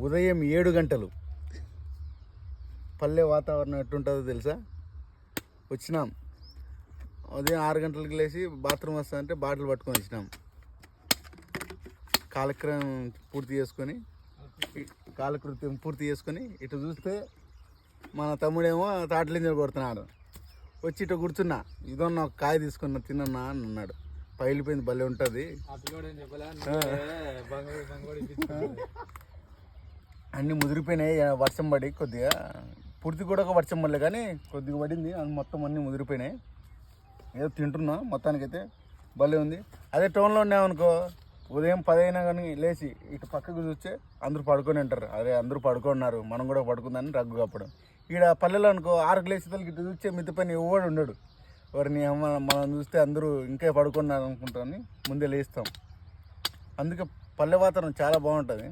ఉదయం 7 గంటలు పల్లె వాతావరణం ఎట్టుంటుందో తెలుసా. వచ్చినాం ఉదయం 6 గంటలకు లేచి బాత్రూమ్ వస్తానంటే బాటిల్ పట్టుకొని వచ్చినాం. కాలకృత్యం పూర్తి చేసుకొని ఇటు చూస్తే మన తమ్ముడేమో తాటలింజలు కొడుతున్నాడు. వచ్చి ఇటు కూర్చున్నా, ఇదన్నా ఒక కాయ తీసుకున్నా తిన్నా అని అన్నాడు. పగిలిపోయింది, భలే ఉంటుంది. అన్నీ ముదిరిపోయినాయి, వర్షం పడి కొద్దిగా పూర్తి కూడా ఒక వర్షం పడలే కానీ కొద్దిగా పడింది, మొత్తం అన్నీ ముదిరిపోయినాయి. ఏదో తింటున్నా, మొత్తానికైతే భలే ఉంది. అదే టౌన్లో ఉన్నామనుకో ఉదయం 10 అయినా కానీ లేచి ఇటు పక్కకు చూస్తే అందరూ పడుకొని ఉంటారు. అదే అందరూ పడుకున్నారు, మనం కూడా పడుకుందని రగ్గు కప్పడం. ఈడ పల్లెలో అనుకో 6 లేచేతలకి ఇటు చూస్తే మిద్ది పైన ఎవడు ఉండడు. ఎవరిని మనం చూస్తే అందరూ ఇంకా పడుకున్నారు అనుకుంటారని ముందే లేస్తాం. అందుకే పల్లె వాతావరణం చాలా బాగుంటుంది.